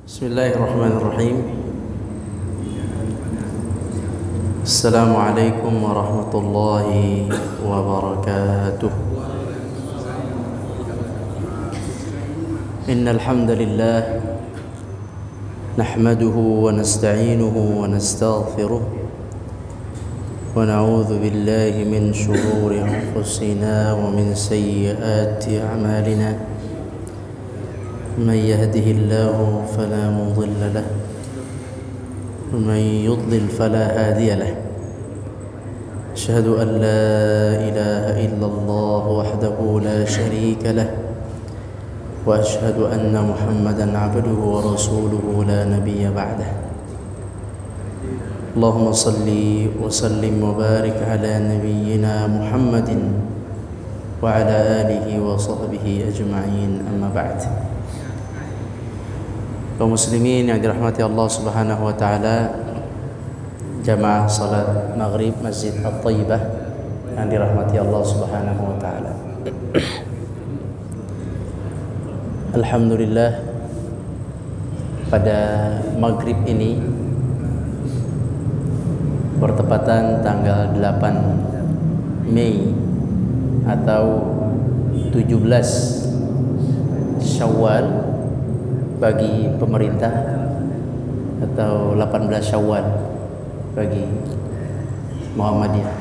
Bismillahirrahmanirrahim. Assalamualaikum warahmatullahi wabarakatuh. Innal hamdalillah nahmaduhu wa nasta'inuhu wa nastaghfiruh wa na'udzu billahi min shururi anfusina wa min sayyiati a'malina. من يهده الله فلا مضل له ومن يضلل فلا هادي له أشهد أن لا إله إلا الله وحده لا شريك له وأشهد أن محمدا عبده ورسوله لا نبي بعده اللهم صل وسلم وبارك على نبينا محمد وعلى آله وصحبه أجمعين أما بعد. Kaum muslimin yang dirahmati Allah Subhanahu wa taala, jamaah salat maghrib Masjid At-Thayyibah yang dirahmati Allah Subhanahu wa taala. Alhamdulillah, pada maghrib ini bertepatan tanggal 8 Mei atau 17 Syawal bagi pemerintah atau 18 Syawal bagi Muhammadiyah.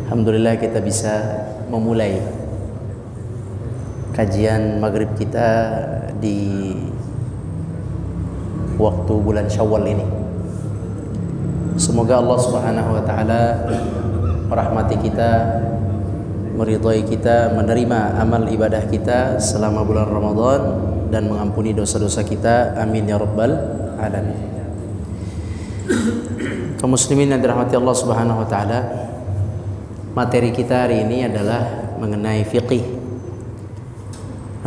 Alhamdulillah kita bisa memulai kajian maghrib kita di waktu bulan Syawal ini. Semoga Allah Subhanahu wa taala merahmati kita, meridhai kita, menerima amal ibadah kita selama bulan Ramadan dan mengampuni dosa-dosa kita. Amin ya rabbal alamin. Kaum muslimin yang dirahmati Allah Subhanahu wa taala, materi kita hari ini adalah mengenai fiqih.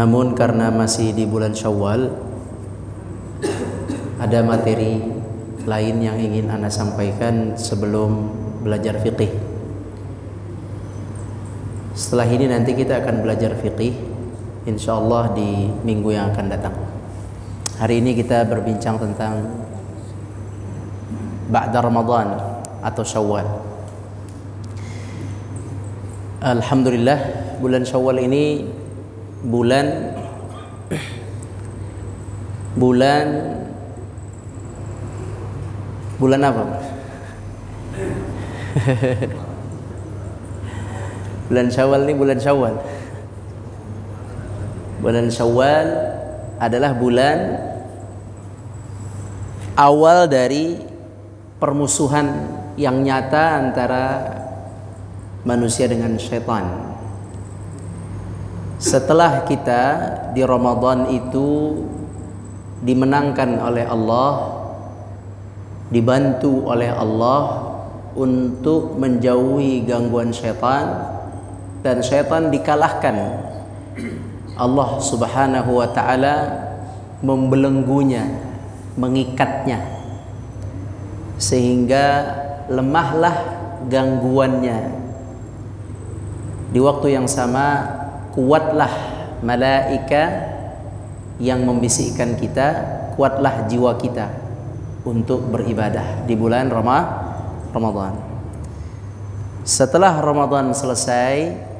Namun karena masih di bulan Syawal, ada materi lain yang ingin Anda sampaikan sebelum belajar fiqih. Setelah ini nanti kita akan belajar fiqih, insyaallah di minggu yang akan datang. Hari ini kita berbincang tentang ba'da Ramadan atau Syawal. Alhamdulillah, bulan Syawal ini bulan apa? Bulan Syawal ini bulan Syawal. Bulan Syawal adalah bulan awal dari permusuhan yang nyata antara manusia dengan syaitan. Setelah kita di Ramadan itu dimenangkan oleh Allah, dibantu oleh Allah untuk menjauhi gangguan syaitan, dan syaitan dikalahkan, Allah Subhanahu wa taala membelenggunya, mengikatnya, sehingga lemahlah gangguannya. Di waktu yang sama kuatlah malaika yang membisikkan kita, kuatlah jiwa kita untuk beribadah di bulan Ramadan. Setelah Ramadan selesai,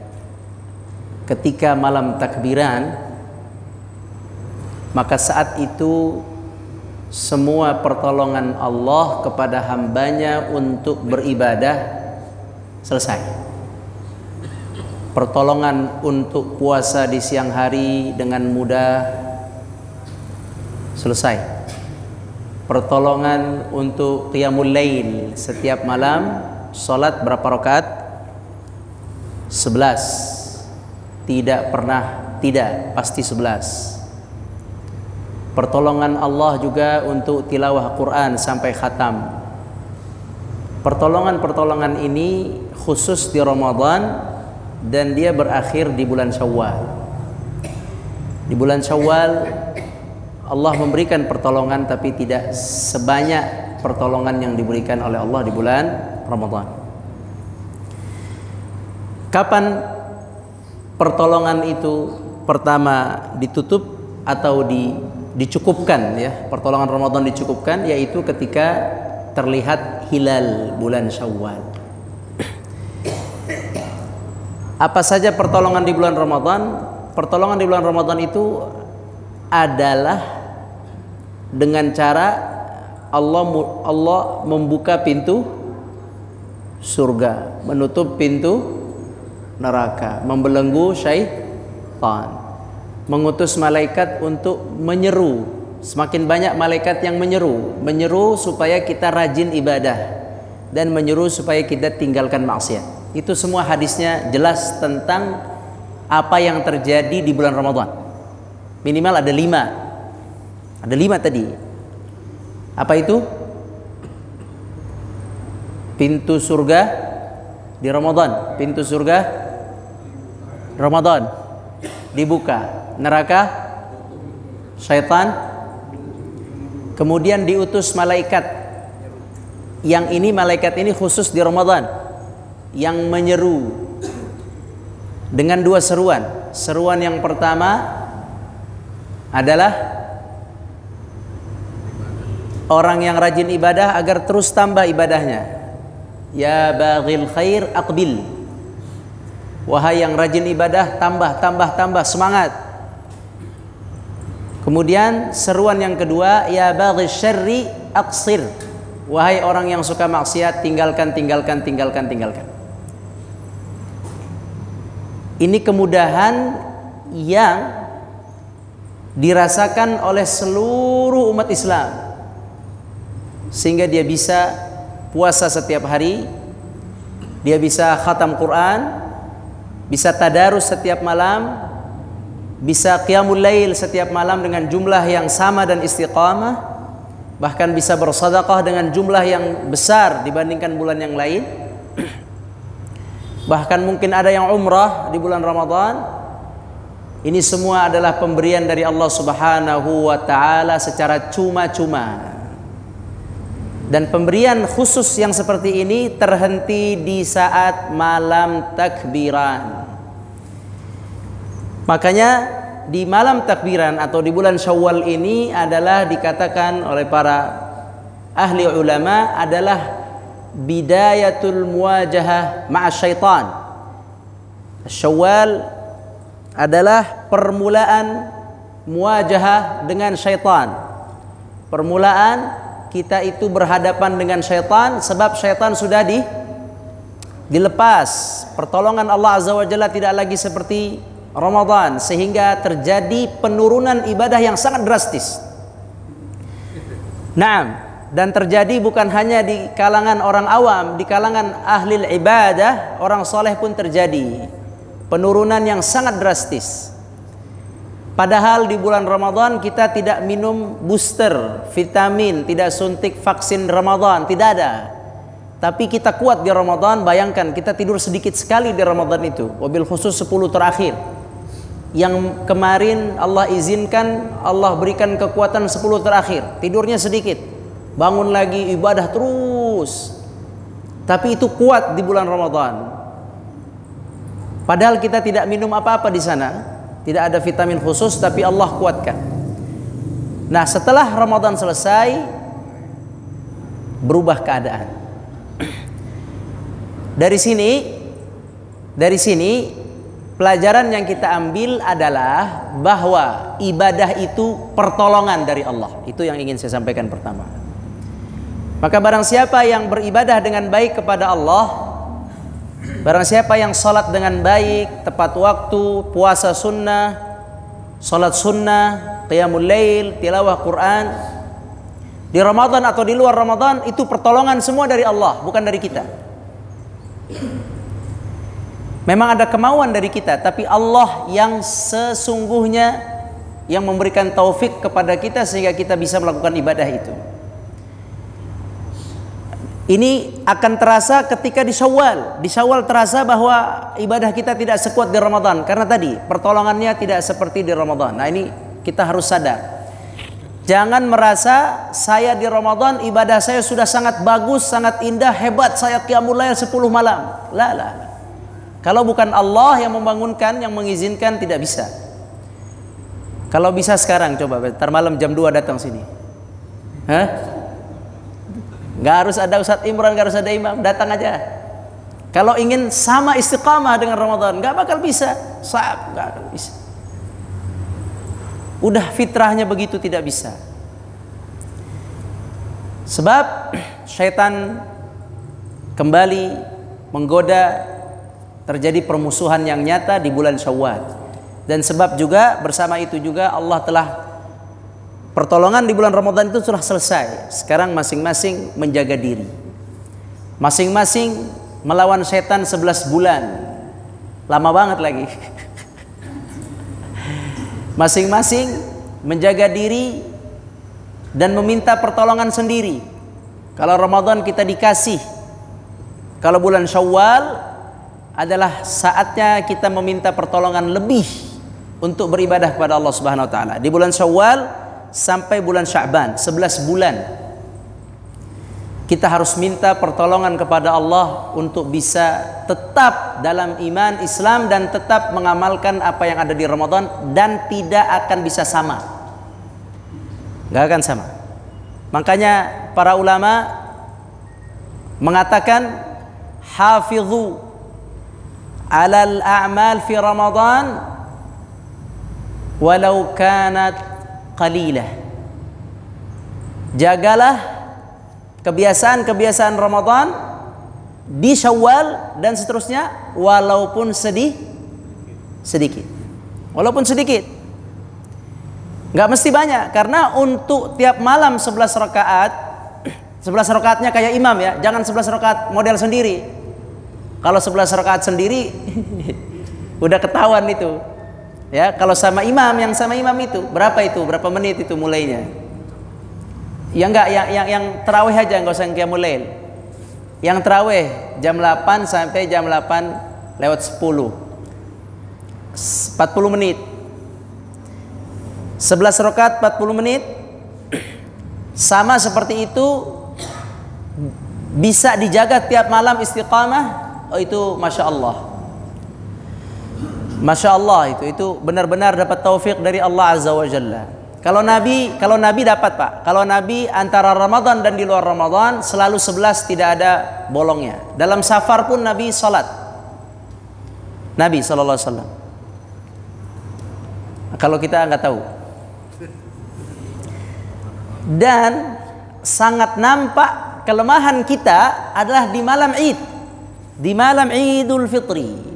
ketika malam takbiran, maka saat itu semua pertolongan Allah kepada hambanya untuk beribadah selesai. Pertolongan untuk puasa di siang hari dengan mudah selesai. Pertolongan untuk qiyamul lail setiap malam, salat berapa rakaat? 11. Tidak, pasti 11. Pertolongan Allah juga untuk tilawah Quran sampai khatam. Pertolongan-pertolongan ini khusus di Ramadan dan dia berakhir di bulan Syawal. Di bulan Syawal Allah memberikan pertolongan, tapi tidak sebanyak pertolongan yang diberikan oleh Allah di bulan Ramadan. Kapan pertolongan itu pertama ditutup atau dicukupkan ya, pertolongan Ramadan dicukupkan, yaitu ketika terlihat hilal bulan Syawal. Apa saja pertolongan di bulan Ramadan? Pertolongan di bulan Ramadan itu adalah dengan cara Allah membuka pintu surga, menutup pintu neraka, membelenggu syaitan, mengutus malaikat untuk menyeru. Semakin banyak malaikat yang menyeru supaya kita rajin ibadah dan menyeru supaya kita tinggalkan maksiat. Itu semua hadisnya jelas tentang apa yang terjadi di bulan Ramadan. Minimal ada 5. Ada 5 tadi. Apa itu? Pintu surga di Ramadan. Pintu surga Ramadan dibuka. Neraka syaitan. Kemudian diutus malaikat. Yang ini malaikat ini khusus di Ramadan, yang menyeru dengan 2 seruan. Seruan yang pertama adalah orang yang rajin ibadah agar terus tambah ibadahnya. Ya baghil khair aqbil. Wahai yang rajin ibadah, tambah semangat. Kemudian seruan yang kedua, ya baghil syarri aqsir. Wahai orang yang suka maksiat, tinggalkan. Ini kemudahan yang dirasakan oleh seluruh umat Islam, sehingga dia bisa puasa setiap hari, dia bisa khatam Quran, bisa tadarus setiap malam, bisa qiyamul lail setiap malam dengan jumlah yang sama dan istiqamah, bahkan bisa bersedekah dengan jumlah yang besar dibandingkan bulan yang lain. Bahkan mungkin ada yang umrah di bulan Ramadan. Ini semua adalah pemberian dari Allah Subhanahu wa taala secara cuma-cuma. Dan pemberian khusus yang seperti ini terhenti di saat malam takbiran. Makanya di malam takbiran atau di bulan Syawal ini adalah dikatakan oleh para ahli ulama adalah bidayatul muwajahah ma'a syaitan. Syawal adalah permulaan muwajahah dengan syaitan. Permulaan kita itu berhadapan dengan syaitan, sebab syaitan sudah dilepas. Pertolongan Allah Azza wa Jalla tidak lagi seperti Ramadan, sehingga terjadi penurunan ibadah yang sangat drastis. Naam. Dan terjadi bukan hanya di kalangan orang awam, di kalangan ahli ibadah, orang soleh pun terjadi penurunan yang sangat drastis. Padahal di bulan Ramadan kita tidak minum booster vitamin, tidak suntik vaksin Ramadan, tidak ada. Tapi kita kuat di Ramadan. Bayangkan kita tidur sedikit sekali di Ramadan itu, wabil khusus 10 terakhir. Yang kemarin Allah izinkan, Allah berikan kekuatan 10 terakhir, tidurnya sedikit, bangun lagi ibadah terus. Tapi itu kuat di bulan Ramadan. Padahal kita tidak minum apa-apa di sana, tidak ada vitamin khusus, tapi Allah kuatkan. Nah, setelah Ramadan selesai, berubah keadaan. Dari sini pelajaran yang kita ambil adalah bahwa ibadah itu pertolongan dari Allah. Itu yang ingin saya sampaikan pertama. Maka barang siapa yang beribadah dengan baik kepada Allah, barang siapa yang salat dengan baik, tepat waktu, puasa sunnah, salat sunnah, qiyamul lail, tilawah Quran, di Ramadan atau di luar Ramadan, itu pertolongan semua dari Allah, bukan dari kita. Memang ada kemauan dari kita, tapi Allah yang sesungguhnya yang memberikan taufik kepada kita sehingga kita bisa melakukan ibadah itu. Ini akan terasa ketika di Syawal. Di Syawal terasa bahwa ibadah kita tidak sekuat di Ramadan, karena tadi pertolongannya tidak seperti di Ramadan. Nah, ini kita harus sadar. Jangan merasa saya di Ramadan ibadah saya sudah sangat bagus, sangat indah, hebat, saya qiyamul lail 10 malam. La. Kalau bukan Allah yang membangunkan, yang mengizinkan, tidak bisa. Kalau bisa sekarang coba, ntar malam jam 2 datang sini. Hah? Gak harus ada Ustadz Imran, gak harus ada imam, datang aja. Kalau ingin sama istiqamah dengan Ramadan, gak bakal bisa. Gak akan bisa. Udah fitrahnya begitu, tidak bisa. Sebab syaitan kembali menggoda, terjadi permusuhan yang nyata di bulan Syawal. Dan sebab juga bersama itu juga Allah telah pertolongan di bulan Ramadan itu sudah selesai. Sekarang masing-masing menjaga diri. Masing-masing melawan setan 11 bulan. Lama banget lagi. Masing-masing menjaga diri dan meminta pertolongan sendiri. Kalau Ramadan kita dikasih, kalau bulan Syawal adalah saatnya kita meminta pertolongan lebih untuk beribadah kepada Allah Subhanahu wa taala. Di bulan Syawal sampai bulan Sya'ban, 11 bulan. Kita harus minta pertolongan kepada Allah untuk bisa tetap dalam iman Islam dan tetap mengamalkan apa yang ada di Ramadan, dan tidak akan bisa sama. Gak akan sama. Makanya para ulama mengatakan hafidhu alal a'mal fi Ramadan walau kanat qalilah. Jagalah kebiasaan-kebiasaan Ramadan di Syawal dan seterusnya walaupun sedikit. Walaupun sedikit. Enggak mesti banyak, karena untuk tiap malam 11 rakaat, 11 rakaatnya kayak imam ya, jangan 11 rakaat model sendiri. Kalau 11 rakaat sendiri udah ketahuan itu. Ya, kalau sama imam, yang sama imam itu berapa itu? Berapa menit itu mulainya? Ya enggak, yang tarawih aja, enggak usah yang qiyamul lail. Yang tarawih jam 8 sampai jam 8 lewat 10. 40 menit. 11 rakaat 40 menit. Sama seperti itu, bisa dijaga tiap malam istiqamah. Oh, itu Masya Allah. Masya Allah, itu benar-benar dapat taufik dari Allah Azza wa Jalla. Kalau Nabi dapat Pak. Kalau Nabi antara Ramadan dan di luar Ramadan selalu 11, tidak ada bolongnya. Dalam safar pun Nabi salat. Nabi SAW. Kalau kita nggak tahu. Dan sangat nampak kelemahan kita adalah di malam Id. Di malam Idul Fitri.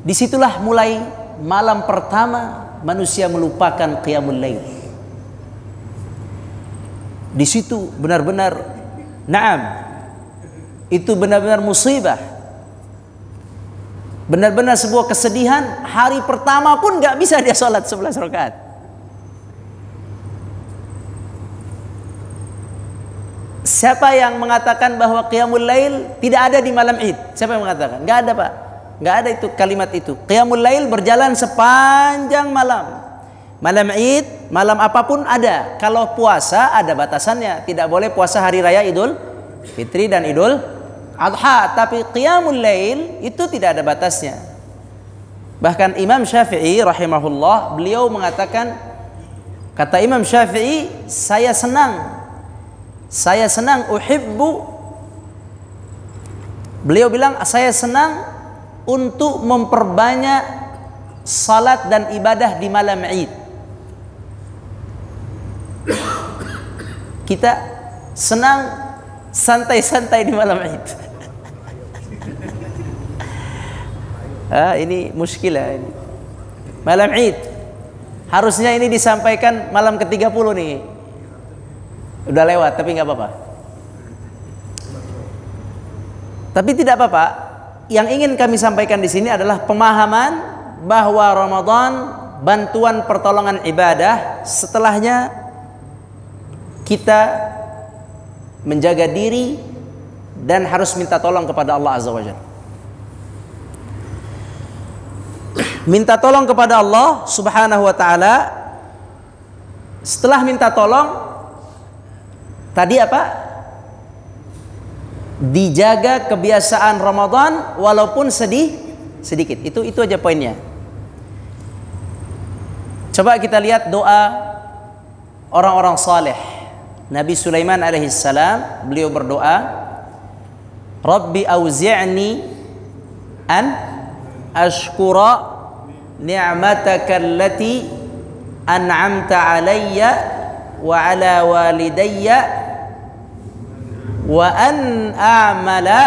Disitulah mulai malam pertama manusia melupakan qiyamul lail. Di situ benar-benar, naam, itu benar-benar musibah. Benar-benar sebuah kesedihan. Hari pertama pun gak bisa dia sholat 11 rakaat. Siapa yang mengatakan bahwa qiyamul lail tidak ada di malam Id? Siapa yang mengatakan? Gak ada Pak. Nggak ada itu kalimat itu. Qiyamul lail berjalan sepanjang malam. Malam Id, malam apapun ada. Kalau puasa ada batasannya. Tidak boleh puasa hari raya Idul Fitri dan Idul Adha. Tapi qiyamul lail itu tidak ada batasnya. Bahkan Imam Syafi'i rahimahullah, beliau mengatakan, kata Imam Syafi'i, saya senang uhibbu. Beliau bilang, saya senang untuk memperbanyak salat dan ibadah di malam Id. Kita senang santai-santai di malam Id. Ini muskilah ini. Malam Id. Harusnya ini disampaikan malam ke-30 nih. Udah lewat, tapi nggak apa-apa. Tapi tidak apa-apa. Yang ingin kami sampaikan di sini adalah pemahaman bahwa Ramadan bantuan pertolongan ibadah, setelahnya kita menjaga diri dan harus minta tolong kepada Allah Azza wa Jalla. Minta tolong kepada Allah Subhanahu wa taala. Setelah minta tolong tadi apa? Dijaga kebiasaan Ramadan walaupun sedikit. Itu aja poinnya. Coba kita lihat doa orang-orang saleh. Nabi Sulaiman alaihissalam, beliau berdoa, Rabbi auzi'ni an ashkura ni'mataka allati an'amta alayya wa ala walidayya wa an a'mala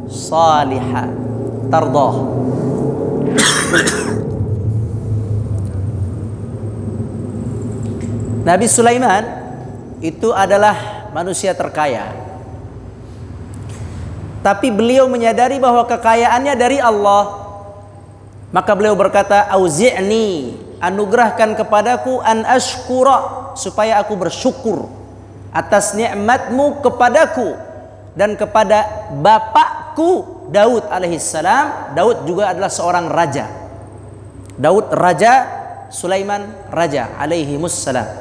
salihan tardah. Nabi Sulaiman itu adalah manusia terkaya, tapi beliau menyadari bahwa kekayaannya dari Allah. Maka beliau berkata, auzi'ni, anugerahkan kepadaku an ashkura, supaya aku bersyukur atas nikmatmu kepadaku dan kepada bapakku Daud alaihissalam. Daud juga adalah seorang raja. Daud raja, Sulaiman raja alaihimussalam.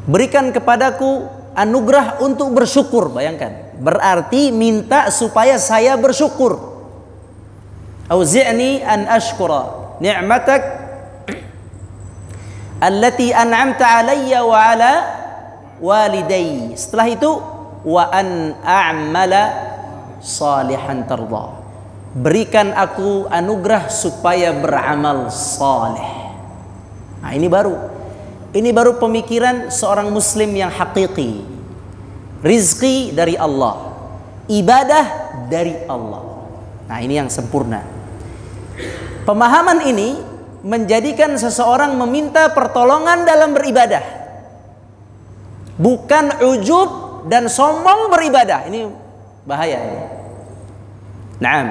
Berikan kepadaku anugerah untuk bersyukur. Bayangkan, berarti minta supaya saya bersyukur. Auzi'ni an ashkura ni'matak allati an'amta alayya wa ala walidayya. Setelah itu wa an a'mala salihan tarda. Berikan aku anugerah supaya beramal saleh. Nah, ini baru pemikiran seorang muslim yang hakiki. Rizki dari Allah, ibadah dari Allah. Nah, ini yang sempurna. Pemahaman ini menjadikan seseorang meminta pertolongan dalam beribadah, bukan ujub dan sombong beribadah. Ini bahaya ini. Naam.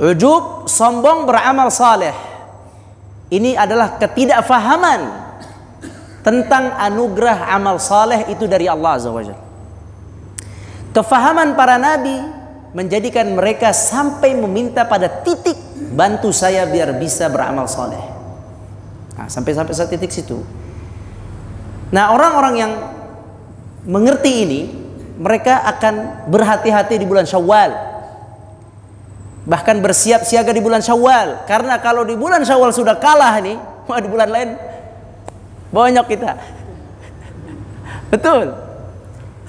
Ujub, sombong beramal saleh. Ini adalah ketidakfahaman tentang anugerah amal saleh itu dari Allah Azza wa Jalla. Kefahaman para nabi menjadikan mereka sampai meminta pada titik, bantu saya biar bisa beramal saleh. Nah, sampai titik situ. Nah, orang-orang yang mengerti ini, mereka akan berhati-hati di bulan Syawal. Bahkan bersiap siaga di bulan Syawal. Karena kalau di bulan Syawal sudah kalah nih, mau di bulan lain bonyok kita. Betul.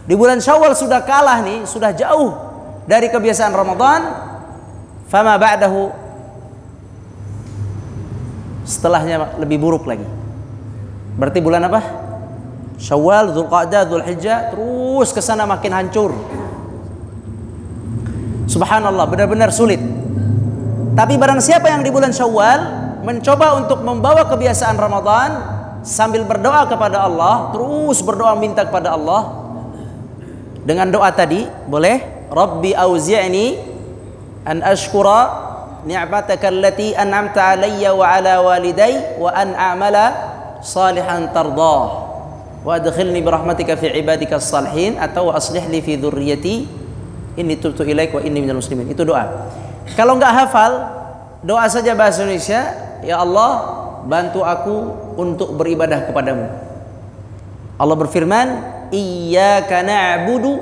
Di bulan Syawal sudah kalah nih, sudah jauh dari kebiasaan Ramadan. Fama ba'dahu, setelahnya lebih buruk lagi. Berarti bulan apa? Syawal, Dzulqa'dah, Dzulhijjah, terus ke sana makin hancur. Subhanallah, benar-benar sulit. Tapi barang siapa yang di bulan Syawal mencoba untuk membawa kebiasaan Ramadan sambil berdoa kepada Allah, terus berdoa minta kepada Allah dengan doa tadi, boleh. Rabbi auzi'ni an ashkura ni'mataka allati an'amta alayya wa ala walidayya wa an a'mala salihan tardah wa adkhilni bi rahmatika fi ibadika as-salihin atau aslih li fi dzurriyyati inni tubtu ilaik wa inni minal muslimin. Itu doa. Kalau enggak hafal, doa saja bahasa Indonesia, ya Allah, bantu aku untuk beribadah kepadamu. Allah berfirman, iyyaka na'budu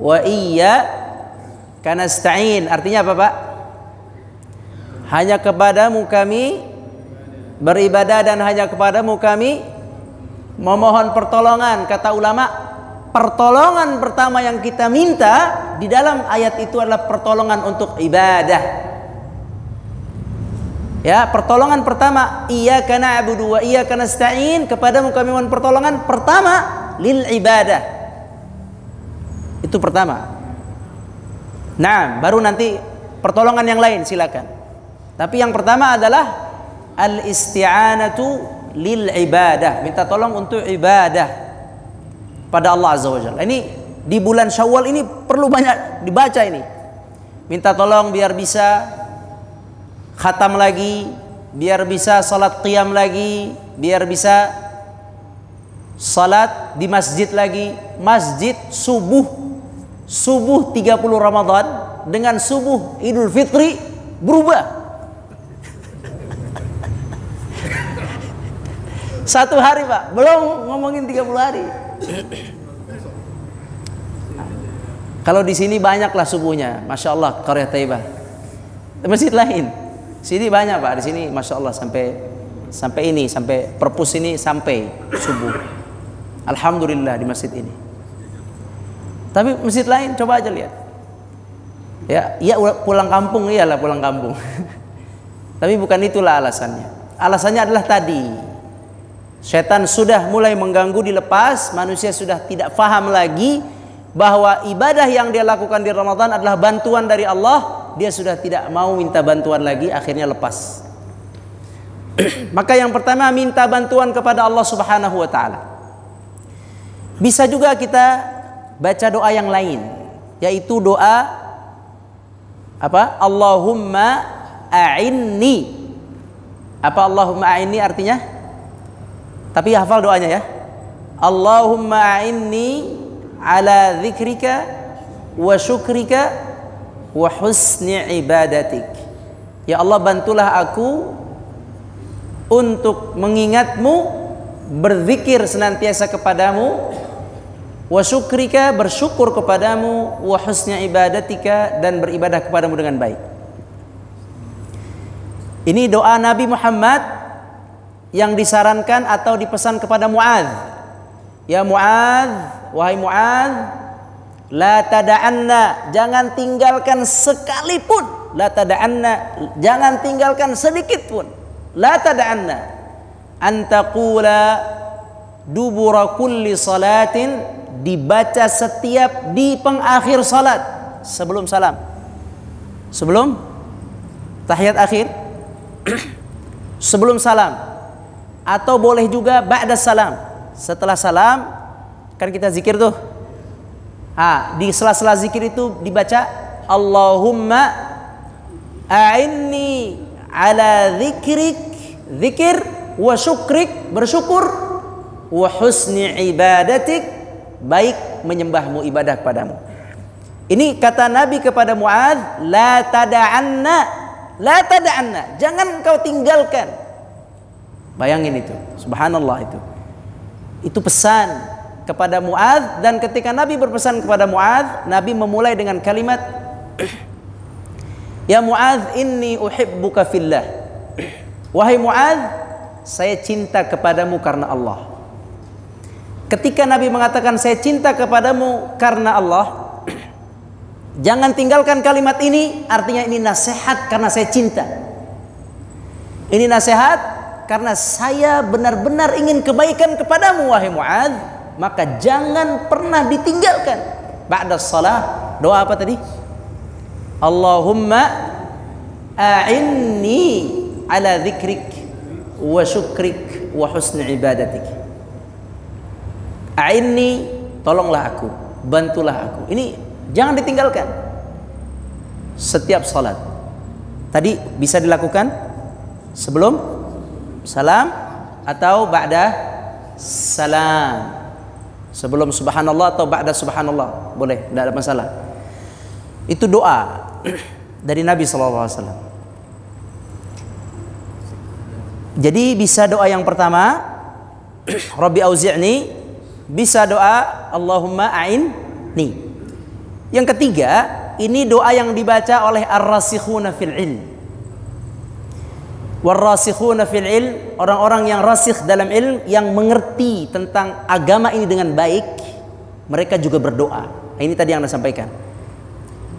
wa iyyaka nasta'in. Artinya apa, Pak? Hanya kepadamu kami beribadah dan hanya kepadamu kami memohon pertolongan. Kata ulama, pertolongan pertama yang kita minta di dalam ayat itu adalah pertolongan untuk ibadah. Ya, pertolongan pertama, iyyaka na'budu wa iyyaka nasta'in, kepadamu kami mohon pertolongan pertama lil ibadah. Itu pertama. Nah, baru nanti pertolongan yang lain silakan. Tapi yang pertama adalah al-isti'anatu lil ibadah, minta tolong untuk ibadah pada Allah Azza wa Jalla. Ini di bulan Syawal ini perlu banyak dibaca ini. Minta tolong biar bisa khatam lagi, biar bisa salat qiyam lagi, biar bisa salat di masjid lagi. Masjid subuh 30 Ramadan dengan subuh Idul Fitri berubah. Satu hari, Pak, belum ngomongin 30 hari. Kalau di sini banyaklah subuhnya, Masya Allah, Qaryah Thaibah. Masjid lain Sini banyak Pak, di sini Masya Allah sampai perpus ini sampai subuh. Alhamdulillah di masjid ini. Tapi masjid lain coba aja lihat. Ya pulang kampung, iyalah pulang kampung. Tapi bukan itulah alasannya. Alasannya adalah tadi, setan sudah mulai mengganggu dilepas, manusia sudah tidak faham lagi bahwa ibadah yang dia lakukan di Ramadan adalah bantuan dari Allah. Dia sudah tidak mau minta bantuan lagi, akhirnya lepas. Maka yang pertama, minta bantuan kepada Allah Subhanahu wa taala. Bisa juga kita baca doa yang lain, yaitu doa apa? Allahumma a'inni. Apa Allahumma a'inni artinya? Tapi hafal doanya ya. Allahumma a'inni ala dzikrika wa syukrika wa husni ibadatik. Ya Allah, bantulah aku untuk mengingatmu, berzikir senantiasa kepadamu, wa syukrika, bersyukur kepadamu, wa husni ibadatika, dan beribadah kepadamu dengan baik. Ini doa Nabi Muhammad yang disarankan atau dipesan kepada Muadz. Ya Muadz, wahai Muadz, la tada'anna, jangan tinggalkan sekalipun. La tada'anna, jangan tinggalkan sedikit pun. La tada'anna antaqula dubura kulli salatin, dibaca setiap di pengakhir salat, sebelum salam, sebelum tahiyat akhir, sebelum salam, atau boleh juga ba'da salam. Setelah salam kan kita zikir tuh. Di sela-sela zikir itu dibaca Allahumma a'inni ala zikir wa syukrik, bersyukur, wa husni ibadatik, baik menyembahmu, ibadah kepadamu. Ini kata Nabi kepada Muadz, la tada'anna, la tada'anna, jangan kau tinggalkan. Bayangin itu, subhanallah itu. Itu pesan kepada Muadz, dan ketika Nabi berpesan kepada Muadz, Nabi memulai dengan kalimat Ya Muadz, inni uhibbuka fillah. Wahai Muadz, saya cinta kepadamu karena Allah. Ketika Nabi mengatakan saya cinta kepadamu karena Allah, jangan tinggalkan kalimat ini, artinya ini nasihat karena saya cinta. Ini nasihat karena saya benar-benar ingin kebaikan kepadamu wahai Muadz, maka jangan pernah ditinggalkan. Ba'da shalah, doa apa tadi? Allahumma a'inni ala dzikrik wa syukrik wa husni ibadatik. A'inni, tolonglah aku, bantulah aku. Ini jangan ditinggalkan setiap salat. Tadi bisa dilakukan sebelum salam atau ba'da salam. Sebelum subhanallah atau ba'da subhanallah, boleh, tidak ada masalah. Itu doa dari Nabi SAW. Jadi bisa doa yang pertama, Rabbi auzi'ni, bisa doa Allahumma a'inni. Yang ketiga, ini doa yang dibaca oleh ar-rasikhuna fil ilm. War-rasikhuna fil ilm, orang-orang yang rasikh dalam ilm, yang mengerti tentang agama ini dengan baik, mereka juga berdoa. Ini tadi yang Anda sampaikan.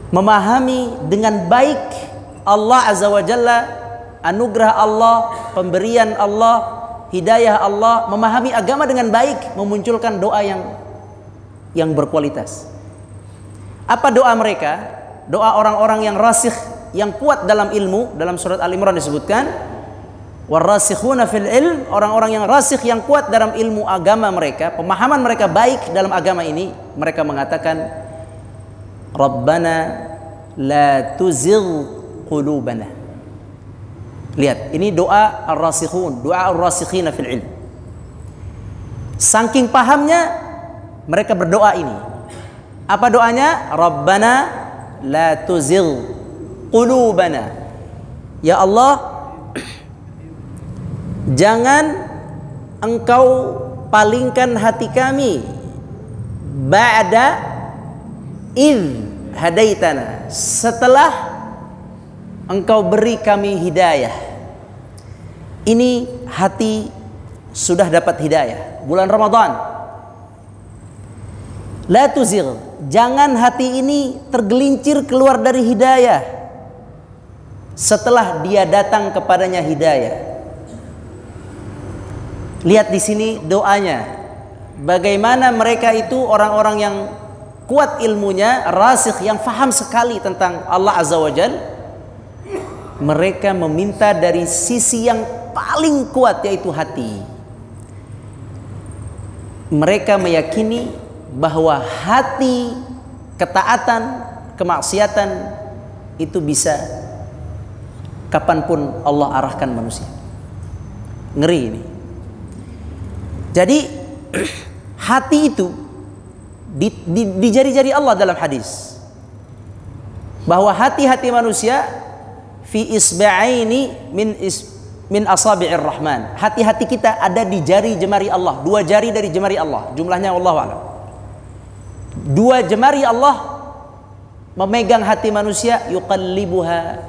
Memahami dengan baik Allah Azza wa Jalla, anugerah Allah, pemberian Allah, hidayah Allah, memahami agama dengan baik, memunculkan doa yang berkualitas. Apa doa mereka? Doa orang-orang yang rasikh, yang kuat dalam ilmu. Dalam surat Al-Imran disebutkan warasikhuna fil ilm, orang-orang yang rasikh, yang kuat dalam ilmu agama mereka, pemahaman mereka baik dalam agama ini. Mereka mengatakan Rabbana la tuzigh qulubana. Lihat, ini doa ar-rasikhun, doa ar-rasikhina fil ilm. Saking pahamnya mereka berdoa ini. Apa doanya? Rabbana la tuzigh qulubana. Ya Allah, jangan Engkau palingkan hati kami ba'da idh hadaitana, setelah Engkau beri kami hidayah. Ini hati sudah dapat hidayah. Bulan Ramadan. La tuzigh. Jangan hati ini tergelincir keluar dari hidayah setelah dia datang kepadanya hidayah. Lihat di sini doanya. Bagaimana mereka itu orang-orang yang kuat ilmunya, rasikh, yang faham sekali tentang Allah Azza wa Jalla. Mereka meminta dari sisi yang paling kuat, yaitu hati. Mereka meyakini bahwa hati, ketaatan, kemaksiatan itu bisa kapanpun Allah arahkan manusia. Ngeri ini. Jadi hati itu di jari-jari Allah dalam hadis, bahwa hati-hati manusia fi isba'aini min asabi'ir rahman. Hati-hati kita ada di jari jemari Allah, 2 jari dari jemari Allah. Jumlahnya wallahu a'lam. 2 jemari Allah memegang hati manusia, yuqallibuha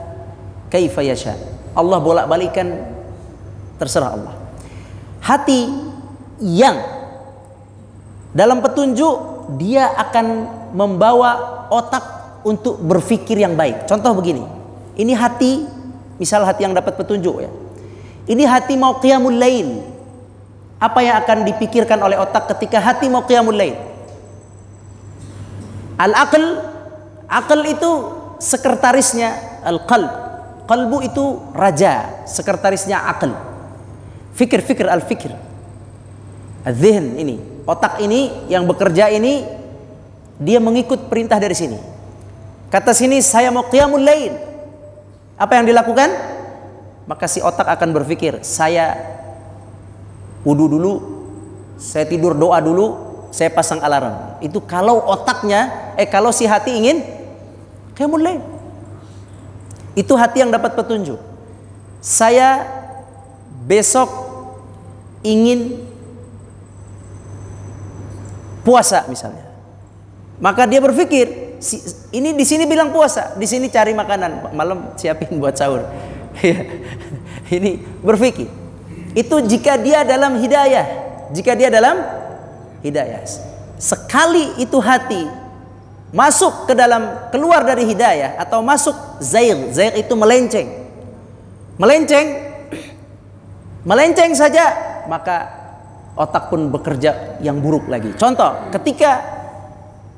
kaifa yasha. Allah bolak-balikan, terserah Allah. Hati yang dalam petunjuk, dia akan membawa otak untuk berpikir yang baik. Contoh begini. Ini hati, misal hati yang dapat petunjuk ya. Ini hati mau qiyamul lail. Apa yang akan dipikirkan oleh otak ketika hati mau qiyamul lail? Al-aql, aql itu sekretarisnya al-qalb. Qalbu itu raja, sekretarisnya aql. Fikir al-fikir. Al-dhihn ini, otak ini yang bekerja ini, dia mengikut perintah dari sini. Kata sini saya mau qiyamul lail. Apa yang dilakukan? Maka si otak akan berpikir, saya wudu dulu, saya tidur doa dulu, saya pasang alarm. Itu kalau otaknya, kalau si hati ingin qiyamul lail. Itu hati yang dapat petunjuk. Saya besok ingin puasa misalnya. Maka dia berpikir, ini di sini bilang puasa, di sini cari makanan, malam siapin buat sahur. Ini berpikir. Itu jika dia dalam hidayah, Sekali itu hati masuk ke dalam, keluar dari hidayah atau masuk zaigh itu melenceng saja, maka otak pun bekerja yang buruk lagi. Contoh, ketika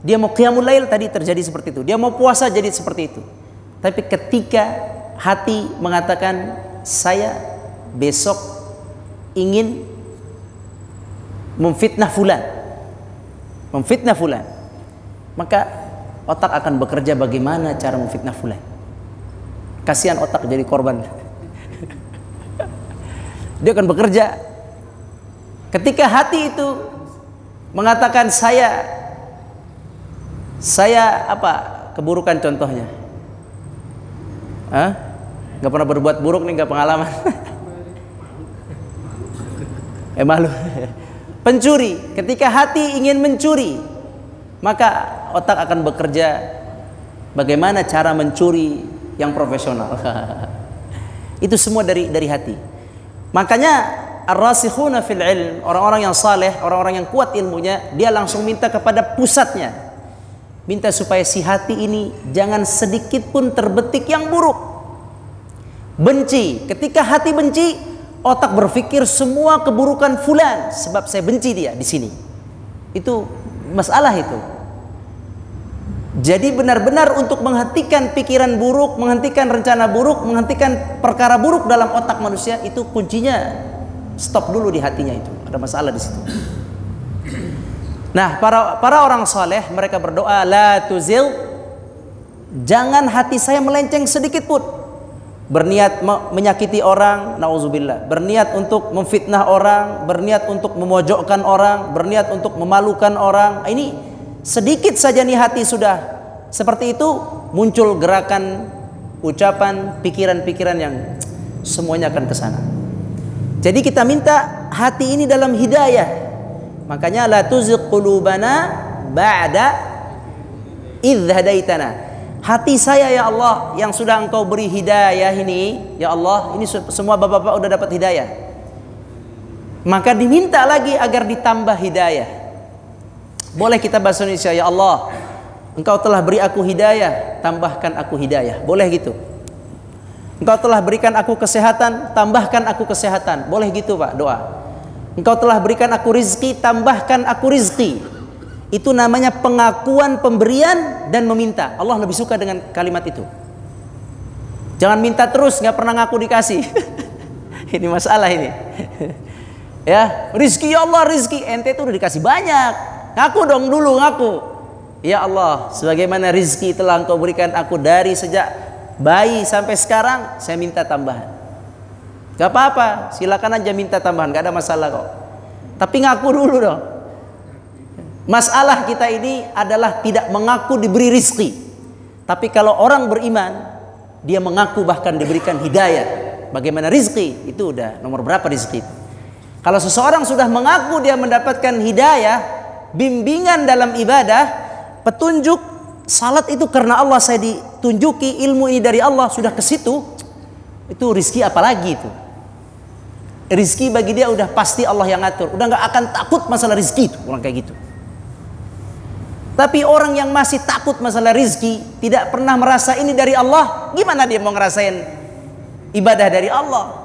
dia mau qiyamul lail tadi terjadi seperti itu. Dia mau puasa jadi seperti itu. Tapi ketika hati mengatakan saya besok ingin memfitnah fulan, maka otak akan bekerja bagaimana cara memfitnah fulan. Kasihan otak jadi korban. Dia akan bekerja. Ketika hati itu mengatakan saya apa keburukan contohnya? Gak pernah berbuat buruk nih, gak pengalaman. Malu. Pencuri, ketika hati ingin mencuri, maka otak akan bekerja bagaimana cara mencuri yang profesional. Itu semua dari hati. Makanya ar-rasikhuna fil ilm, orang-orang yang saleh, orang-orang yang kuat ilmunya, dia langsung minta kepada pusatnya. Minta supaya si hati ini jangan sedikit pun terbetik yang buruk. Benci, ketika hati benci, otak berpikir semua keburukan fulan sebab saya benci dia di sini. Itu masalah itu. Jadi benar-benar untuk menghentikan pikiran buruk, menghentikan rencana buruk, menghentikan perkara buruk dalam otak manusia, itu kuncinya stop dulu di hatinya itu. Ada masalah di situ. Nah, para orang saleh mereka berdoa, la tuzigh, jangan hati saya melenceng sedikit pun. Berniat menyakiti orang, nauzubillah. Berniat untuk memfitnah orang, berniat untuk memojokkan orang, berniat untuk memalukan orang. Ini sedikit saja nih hati sudah seperti itu, muncul gerakan, ucapan, pikiran-pikiran yang semuanya akan ke sana. Jadi kita minta hati ini dalam hidayah. Makanya la tuzigh qulubana ba'da idh hadaitana. Hati saya ya Allah yang sudah Engkau beri hidayah ini, ya Allah, ini semua bapak-bapak udah dapat hidayah. Maka diminta lagi agar ditambah hidayah. Boleh kita bahasa Indonesia, ya Allah, Engkau telah beri aku hidayah, tambahkan aku hidayah. Boleh gitu. Engkau telah berikan aku kesehatan, tambahkan aku kesehatan. Boleh gitu Pak, doa. Engkau telah berikan aku rizki, tambahkan aku rizki. Itu namanya pengakuan pemberian dan meminta. Allah lebih suka dengan kalimat itu. Jangan minta terus, nggak pernah ngaku dikasih. Ini masalah ini. Ya, rizki ya Allah, rizki. Ente itu udah dikasih banyak. Ngaku dong dulu, ngaku. Ya Allah, sebagaimana rizki telah Engkau berikan aku dari sejak bayi sampai sekarang, saya minta tambahan. Gak apa-apa, silakan aja minta tambahan, gak ada masalah kok. Tapi ngaku dulu dong. Masalah kita ini adalah tidak mengaku diberi rizki. Tapi kalau orang beriman, dia mengaku bahkan diberikan hidayah. Bagaimana rizki? Itu udah nomor berapa rizki itu. Kalau seseorang sudah mengaku dia mendapatkan hidayah, bimbingan dalam ibadah, petunjuk, salat itu karena Allah saya ditunjuki, ilmu ini dari Allah, sudah ke situ, itu rizki apalagi itu. Rizki bagi dia udah pasti Allah yang ngatur, udah nggak akan takut masalah rizki itu, orang kayak gitu. Tapi orang yang masih takut masalah rizki, tidak pernah merasa ini dari Allah, gimana dia mau ngerasain ibadah dari Allah?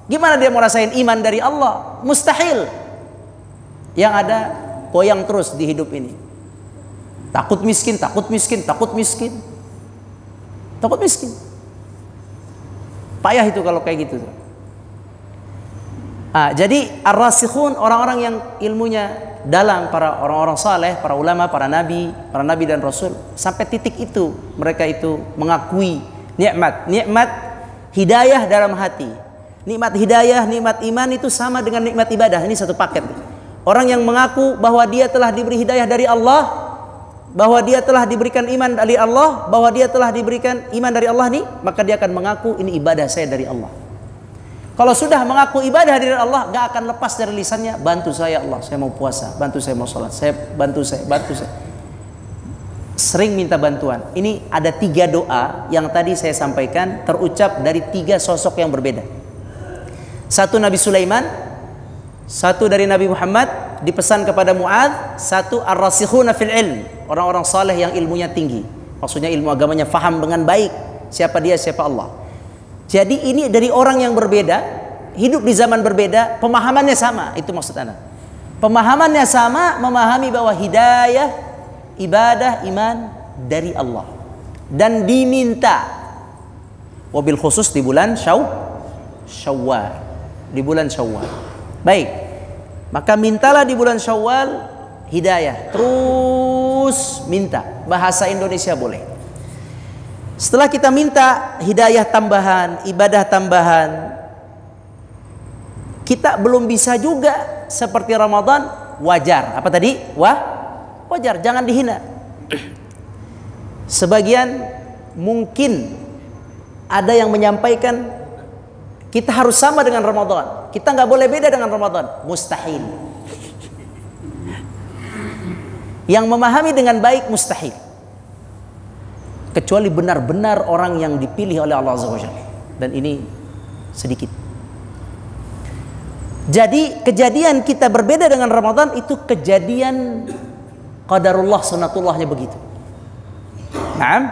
Gimana dia mau ngerasain iman dari Allah? Mustahil. Yang ada goyang terus di hidup ini. Takut miskin, takut miskin, takut miskin. Takut miskin. Payah itu kalau kayak gitu. Jadi ar-rasikhun, orang-orang yang ilmunya dalam, para orang-orang saleh, para ulama, para nabi dan rasul, sampai titik itu mereka itu mengakui nikmat hidayah dalam hati. Nikmat hidayah, nikmat iman itu sama dengan nikmat ibadah. Ini satu paket. Orang yang mengaku bahwa dia telah diberi hidayah dari Allah, bahwa dia telah diberikan iman dari Allah, bahwa dia telah diberikan iman dari Allah nih, maka dia akan mengaku ini ibadah saya dari Allah. Kalau sudah mengaku ibadah dari Allah, gak akan lepas dari lisannya, bantu saya Allah, saya mau puasa, bantu saya mau sholat, bantu saya. Sering minta bantuan. Ini ada 3 doa yang tadi saya sampaikan, terucap dari 3 sosok yang berbeda. Satu Nabi Sulaiman, satu dari Nabi Muhammad, dipesan kepada Mu'adz, satu ar-rasikhuna fil ilm, orang-orang saleh yang ilmunya tinggi. Maksudnya ilmu agamanya faham dengan baik siapa dia, siapa Allah. Jadi ini dari orang yang berbeda, hidup di zaman berbeda, pemahamannya sama. Itu maksud Anda. Pemahamannya sama, memahami bahwa hidayah, ibadah, iman dari Allah. Dan diminta. Wabil khusus di bulan Syawal. Di bulan Syawal. Baik. Maka mintalah di bulan Syawal hidayah. Terus minta. Bahasa Indonesia boleh. Setelah kita minta hidayah tambahan, ibadah tambahan, kita belum bisa juga seperti Ramadan, wajar. Apa tadi? Wajar, jangan dihina. Sebagian mungkin ada yang menyampaikan kita harus sama dengan Ramadan, kita nggak boleh beda dengan Ramadan. Mustahil. Yang memahami dengan baik mustahil, kecuali benar-benar orang yang dipilih oleh Allah Azza wa Jalla. Dan ini sedikit. Jadi kejadian kita berbeda dengan Ramadan itu kejadian qadarullah, sunatullahnya begitu. Naam.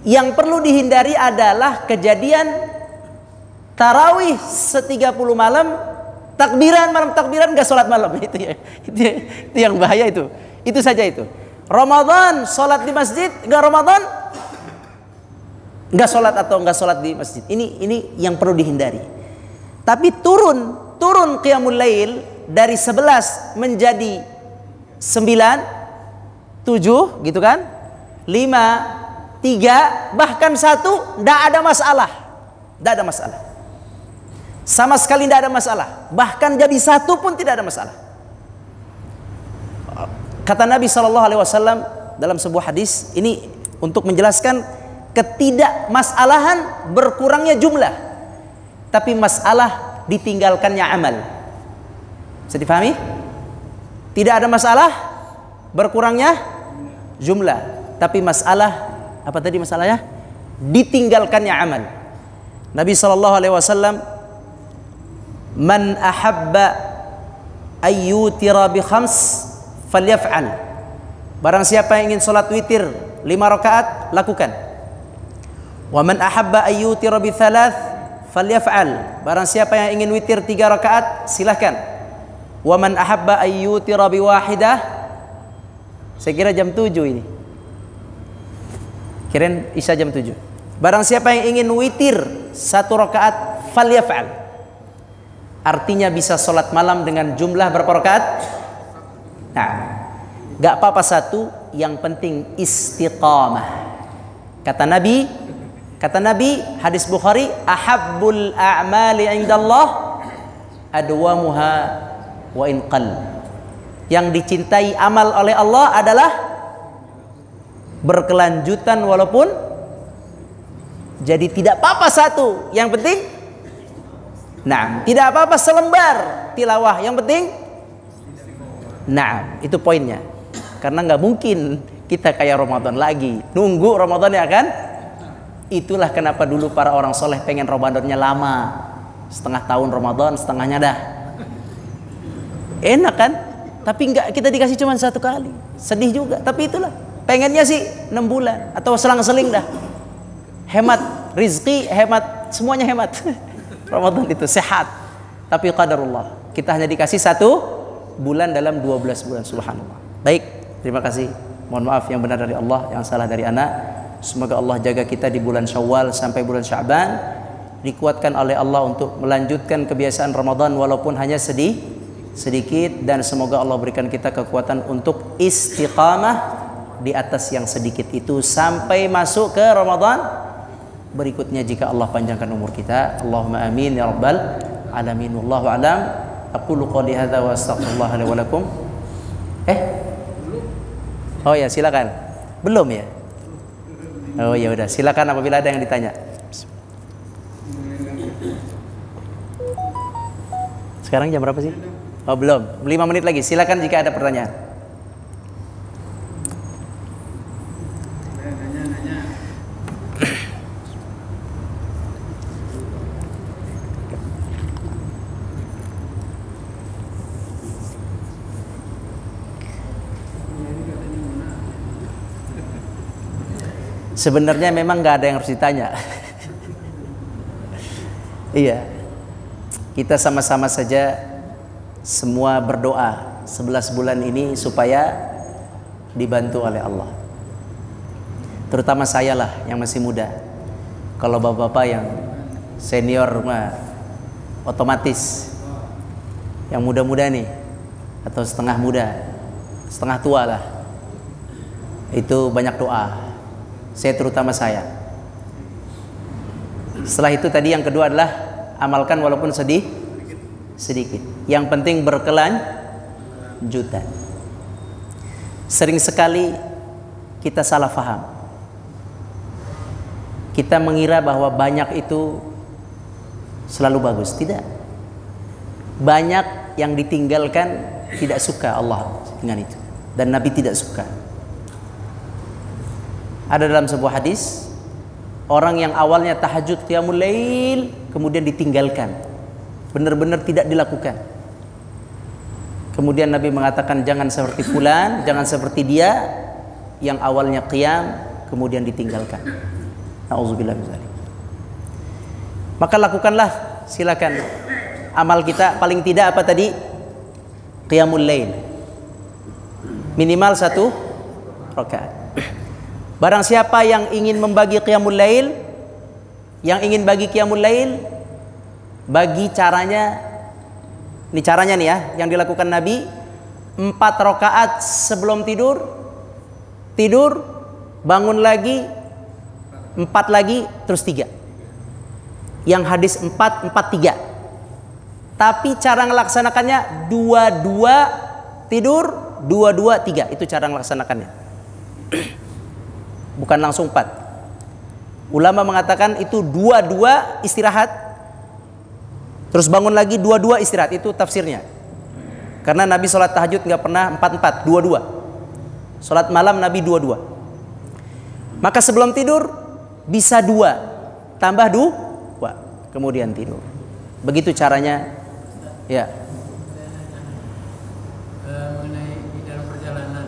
Yang perlu dihindari adalah kejadian tarawih 30 malam, malam takbiran gak sholat malam. Itu yang bahaya itu. Itu saja itu. Ramadan sholat di masjid, enggak Ramadan enggak sholat atau enggak sholat di masjid. Ini yang perlu dihindari. Tapi turun qiyamul lail dari 11 menjadi 9, 7 gitu kan, 5, 3 bahkan 1, enggak ada masalah. Enggak ada masalah. Sama sekali enggak ada masalah. Bahkan jadi 1 pun tidak ada masalah. Kata Nabi SAW dalam sebuah hadis, ini untuk menjelaskan ketidakmasalahan berkurangnya jumlah, tapi masalah ditinggalkannya amal. Bisa dipahami? Tidak ada masalah berkurangnya jumlah, tapi masalah Apa tadi masalahnya? Ditinggalkannya amal. Nabi SAW, man ahabba ayyutira bi khams falyaf'al. Barang siapa yang ingin sholat witir 5 rakaat, lakukan. Wa man ahabba ayyutira bi thalath falyaf'al. Barang siapa yang ingin witir 3 rakaat, silahkan. Wa man ahabba ayyutira bi wahidah. Saya kira jam 7 ini. Kirain isya jam 7. Barang siapa yang ingin witir 1 rakaat, falyaf'al. Artinya bisa sholat malam dengan jumlah berapa rakaat? Nah, gak apa-apa 1, yang penting istiqamah. Kata Nabi, hadis Bukhari, ahabbul a'mali indallah adwamuha wa in qall. Yang dicintai amal oleh Allah adalah berkelanjutan walaupun. Jadi tidak apa-apa 1, yang penting tidak apa-apa selembar tilawah, yang penting itu poinnya. Karena nggak mungkin kita kayak Ramadan lagi, nunggu Ramadan ya kan. Itulah kenapa dulu para orang soleh pengen Ramadannya lama, setengah tahun Ramadan, setengahnya dah. Enak kan? Tapi enggak, kita dikasih cuma 1 kali. Sedih juga, tapi itulah. Pengennya sih 6 bulan atau selang-seling dah. Hemat rizki, hemat, semuanya hemat. Ramadan itu sehat. Tapi qadarullah, kita hanya dikasih 1 bulan dalam 12 bulan, subhanallah. Baik, terima kasih. Mohon maaf yang benar dari Allah, yang salah dari anak. Semoga Allah jaga kita di bulan Syawal sampai bulan Sya'ban, dikuatkan oleh Allah untuk melanjutkan kebiasaan Ramadan walaupun hanya sedikit, dan semoga Allah berikan kita kekuatan untuk istiqamah di atas yang sedikit itu sampai masuk ke Ramadan berikutnya jika Allah panjangkan umur kita. Allahumma amin ya rabbal alamin. Wallahu a'lam. Aqulu qouli hadza wa astaghfirullah li wa lakum. Oh ya, silakan. Belum ya? Oh ya udah, silakan apabila ada yang ditanya. Sekarang jam berapa sih? Oh belum, 5 menit lagi. Silakan jika ada pertanyaan. Sebenarnya memang nggak ada yang harus ditanya. Iya, kita sama-sama saja semua berdoa 11 bulan ini supaya dibantu oleh Allah. Terutama saya lah yang masih muda. Kalau bapak-bapak yang senior mah otomatis. Yang muda-muda nih atau setengah muda, setengah tua lah, itu banyak doa. Saya terutama saya. Setelah itu tadi yang kedua adalah amalkan walaupun sedikit. Yang penting berkelanjutan. Sering sekali kita salah faham. Kita mengira bahwa banyak itu selalu bagus. Tidak. Banyak yang ditinggalkan tidak suka Allah dengan itu, dan Nabi tidak suka. Ada dalam sebuah hadis, orang yang awalnya tahajud qiyamul lail kemudian ditinggalkan, benar-benar tidak dilakukan. Kemudian Nabi mengatakan, jangan seperti fulan, jangan seperti dia yang awalnya qiyam kemudian ditinggalkan. Nauzubillah min dzalik. Maka lakukanlah, silakan. Amal kita paling tidak apa tadi? Qiyamul lail. Minimal 1 rakaat. Barang siapa yang ingin membagi qiyamul lail, yang ingin bagi qiyamul lail, bagi caranya. Ini caranya nih ya, yang dilakukan Nabi. 4 rakaat sebelum tidur, bangun lagi, 4 lagi, terus 3. Yang hadis 4, 3. Tapi cara melaksanakannya 2 tidur, 2 3. Itu cara melaksanakannya. Bukan langsung 4. Ulama mengatakan itu 2 istirahat, terus bangun lagi 2 istirahat. Itu tafsirnya. Karena Nabi sholat tahajud nggak pernah 4, 2. Sholat malam Nabi 2. Maka sebelum tidur bisa 2 tambah 2 kemudian tidur. Begitu caranya. Ya. Mengenai di dalam perjalanan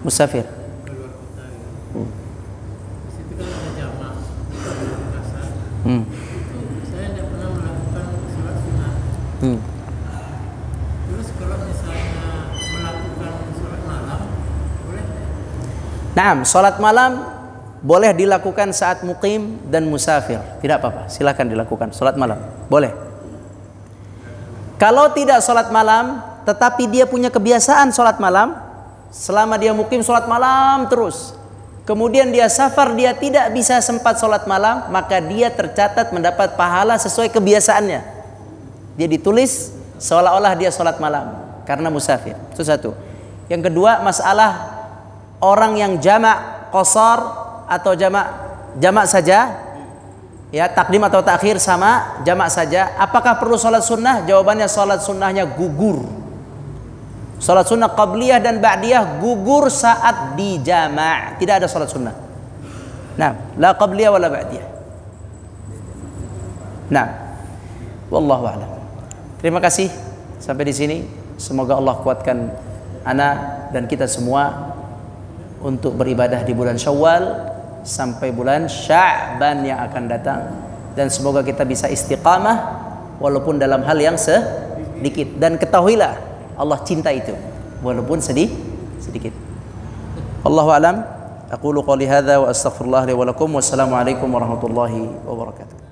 Musafir. keluar kota, di situ kan ada jamak di pasar. Saya tidak pernah melakukan sholat sunnah. Terus kalau misalnya melakukan sholat malam, boleh? Naam, sholat malam boleh dilakukan saat muqim dan musafir. Tidak apa-apa, silakan dilakukan sholat malam. Boleh. Kalau tidak sholat malam, tetapi dia punya kebiasaan sholat malam, selama dia muqim sholat malam terus, kemudian dia safar, dia tidak bisa sempat sholat malam, maka dia tercatat mendapat pahala sesuai kebiasaannya. Dia ditulis seolah-olah dia sholat malam karena musafir. Itu satu. Yang kedua, masalah orang yang jamak qasar atau jamak saja, ya, takdim atau takhir sama, jamak saja. Apakah perlu sholat sunnah? Jawabannya sholat sunnahnya gugur. Sholat sunnah qabliyah dan ba'diyah gugur saat di jamak. Tidak ada sholat sunnah. Nah, la qabliyah wala ba'diyah. Nah, wallahu a'lam. Terima kasih sampai di sini. Semoga Allah kuatkan ana dan kita semua untuk beribadah di bulan Syawal sampai bulan Sya'ban yang akan datang, dan semoga kita bisa istiqamah walaupun dalam hal yang sedikit, dan ketahuilah Allah cinta itu walaupun sedikit. Allahu a'lam. Aqulu qouli hadza wa astaghfirullah li wa lakum. Wassalamu alaikum warahmatullahi wabarakatuh.